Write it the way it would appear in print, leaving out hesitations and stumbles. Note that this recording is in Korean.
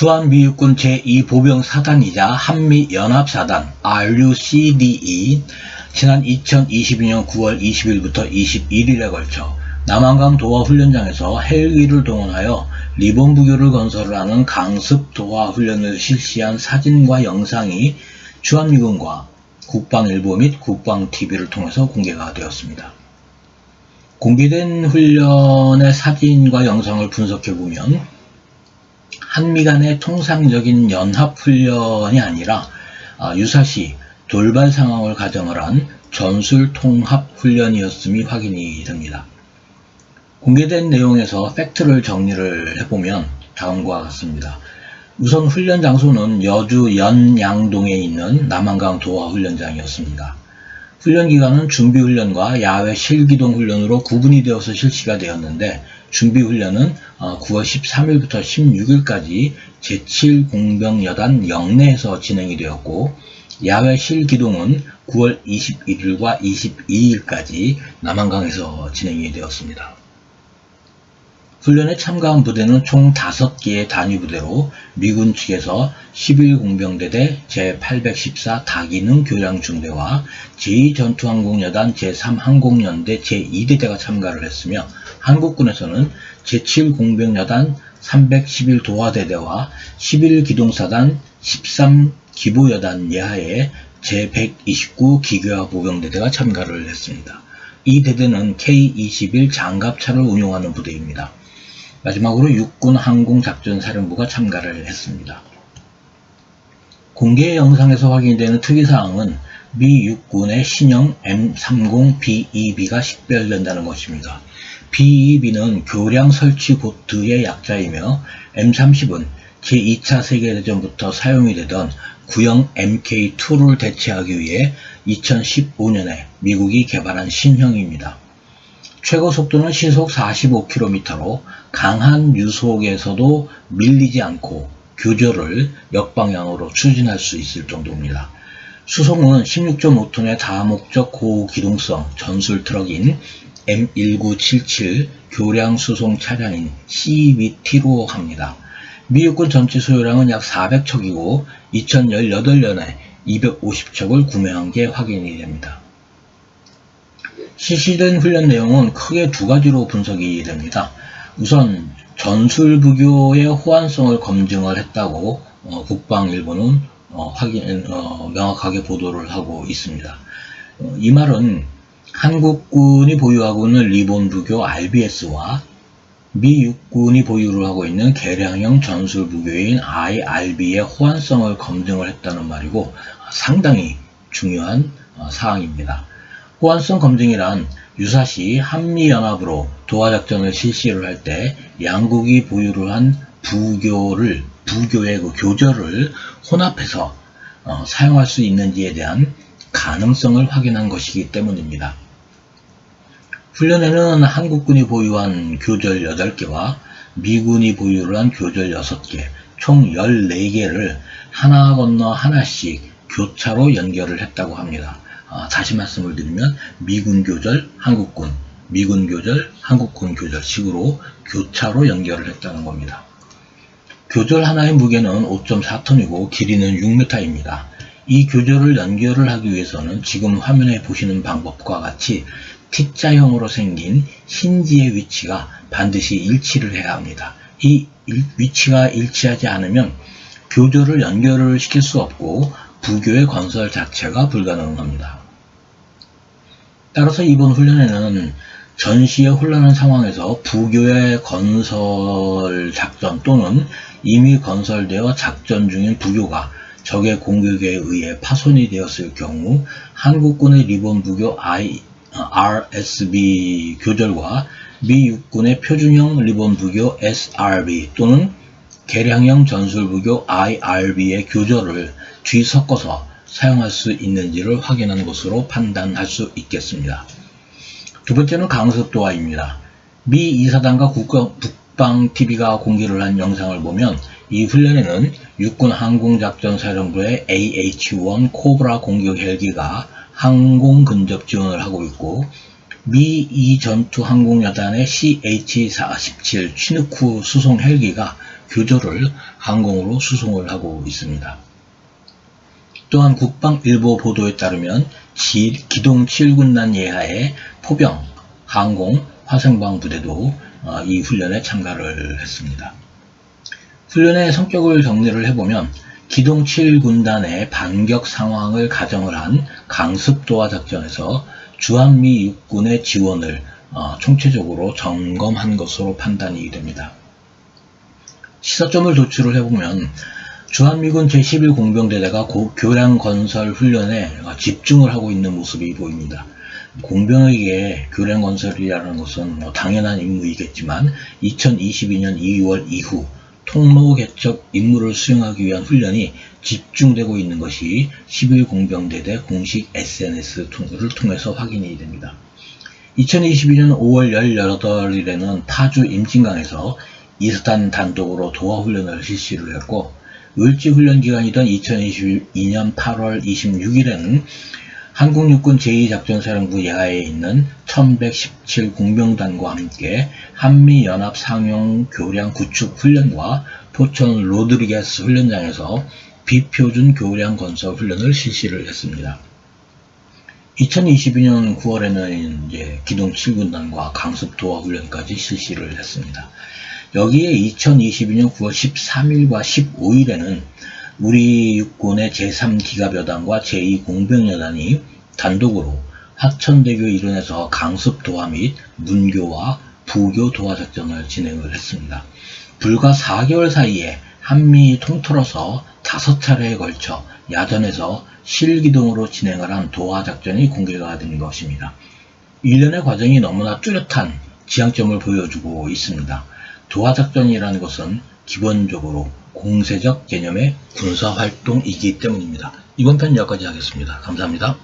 주한미 육군 제2보병사단이자 한미연합사단 RUCDE 지난 2022년 9월 20일부터 21일에 걸쳐 남한강 도하훈련장에서 헬기를 동원하여 리본 부교를 건설을 하는 강습 도하훈련을 실시한 사진과 영상이 주한미군과 국방일보 및 국방TV를 통해서 공개가 되었습니다. 공개된 훈련의 사진과 영상을 분석해보면 한미 간의 통상적인 연합훈련이 아니라 유사시 돌발 상황을 가정을 한 전술통합훈련이었음이 확인이 됩니다. 공개된 내용에서 팩트를 정리를 해보면 다음과 같습니다. 우선 훈련 장소는 여주 연양동에 있는 남한강 도하훈련장이었습니다. 훈련 기간은 준비훈련과 야외 실기동 훈련으로 구분이 되어서 실시가 되었는데 준비훈련은 9월 13일부터 16일까지 제7공병여단 영내에서 진행이 되었고 야외 실기동은 9월 21일과 22일까지 남한강에서 진행이 되었습니다. 훈련에 참가한 부대는 총 5개의 단위부대로 미군 측에서 11공병대대 제814 다기능 교량중대와 제2전투항공여단 제3항공연대 제2대대가 참가를 했으며 한국군에서는 제7공병여단 311도하대대와 11기동사단 13기보여단 예하의 제129 기교화 보병대대가 참가를 했습니다. 이 대대는 K-21 장갑차를 운용하는 부대입니다. 마지막으로 육군 항공작전사령부가 참가를 했습니다. 공개 영상에서 확인되는 특이사항은 미 육군의 신형 M30BEB가 식별된다는 것입니다. BEB는 교량 설치 보트의 약자이며 M30은 제2차 세계대전부터 사용이 되던 구형 MK2를 대체하기 위해 2015년에 미국이 개발한 신형입니다. 최고 속도는 시속 45km로 강한 유속에서도 밀리지 않고 교절을 역방향으로 추진할 수 있을 정도입니다. 수송은 16.5톤의 다목적 고기동성 전술 트럭인 M1977 교량 수송 차량인 CVT로 합니다. 미 육군 전체 소요량은 약 400척이고 2018년에 250척을 구매한 게 확인이 됩니다. 실시된 훈련 내용은 크게 두 가지로 분석이 됩니다. 우선 전술부교의 호환성을 검증을 했다고 국방일보는 명확하게 보도를 하고 있습니다. 이 말은 한국군이 보유하고 있는 리본 부교 RBS와 미 육군이 보유를 하고 있는 개량형 전술부교인 IRB의 호환성을 검증을 했다는 말이고 상당히 중요한 사항입니다. 호환성 검증이란 유사시 한미연합으로 도하작전을 실시를 할 때 양국이 보유를 한 부교의 그 교절을 혼합해서 사용할 수 있는지에 대한 가능성을 확인한 것이기 때문입니다. 훈련에는 한국군이 보유한 교절 8개와 미군이 보유를 한 교절 6개, 총 14개를 하나 건너 하나씩 교차로 연결을 했다고 합니다. 다시 말씀을 드리면 미군 교절, 한국군, 미군 교절, 한국군 교절 식으로 교차로 연결을 했다는 겁니다. 교절 하나의 무게는 5.4톤이고 길이는 6m입니다. 이 교절을 연결을 하기 위해서는 지금 화면에 보시는 방법과 같이 T자형으로 생긴 힌지의 위치가 반드시 일치를 해야 합니다. 이 위치가 일치하지 않으면 교절을 연결을 시킬 수 없고 부교의 건설 자체가 불가능합니다. 따라서 이번 훈련에는 전시에 혼란한 상황에서 부교의 건설 작전 또는 이미 건설되어 작전 중인 부교가 적의 공격에 의해 파손이 되었을 경우 한국군의 리본 부교 RSB 교절과 미 육군의 표준형 리본 부교 SRB 또는 개량형 전술부교 IRB의 교절을 뒤섞어서 사용할 수 있는지를 확인한 것으로 판단할 수 있겠습니다. 두 번째는 강습도하입니다. 미 2사단과 국방TV가 공개를 한 영상을 보면 이 훈련에는 육군 항공작전사령부의 AH-1 코브라 공격 헬기가 항공 근접 지원을 하고 있고 미 2전투항공여단의 CH-47 취누크 수송 헬기가 교조를 항공으로 수송을 하고 있습니다. 또한 국방일보 보도에 따르면 기동 7군단 예하의 포병, 항공, 화생방 부대도 이 훈련에 참가를 했습니다. 훈련의 성격을 정리를 해보면 기동 7군단의 반격 상황을 가정을 한 강습 도하 작전에서 주한미 육군의 지원을 총체적으로 점검한 것으로 판단이 됩니다. 시사점을 도출을 해보면 주한미군 제11공병대대가 교량 건설 훈련에 집중을 하고 있는 모습이 보입니다. 공병에게 교량 건설이라는 것은 당연한 임무이겠지만 2022년 2월 이후 통로 개척 임무를 수행하기 위한 훈련이 집중되고 있는 것이 11공병대대 공식 SNS를 통해서 확인이 됩니다. 2022년 5월 18일에는 파주 임진강에서 2스탄 단독으로 도하훈련을 실시를 했고, 을지훈련 기간이던 2022년 8월 26일에는 한국육군 제2작전사령부 예하에 있는 1117 공병단과 함께 한미연합 상용 교량 구축 훈련과 포천 로드리게스 훈련장에서 비표준 교량 건설 훈련을 실시를 했습니다. 2022년 9월에는 이제 기동 7군단과 강습 도하 훈련까지 실시를 했습니다. 여기에 2022년 9월 13일과 15일에는 우리 육군의 제3기갑여단과 제2공병여단이 단독으로 하천대교 일원에서 강습 도하 및 문교와 부교 도하 작전을 진행을 했습니다. 불과 4개월 사이에 한미 통틀어서 5차례에 걸쳐 야전에서 실기동으로 진행을 한 도하 작전이 공개가 된 것입니다. 일련의 과정이 너무나 뚜렷한 지향점을 보여주고 있습니다. 도하 작전이라는 것은 기본적으로 공세적 개념의 군사활동이기 때문입니다. 이번 편 여기까지 하겠습니다. 감사합니다.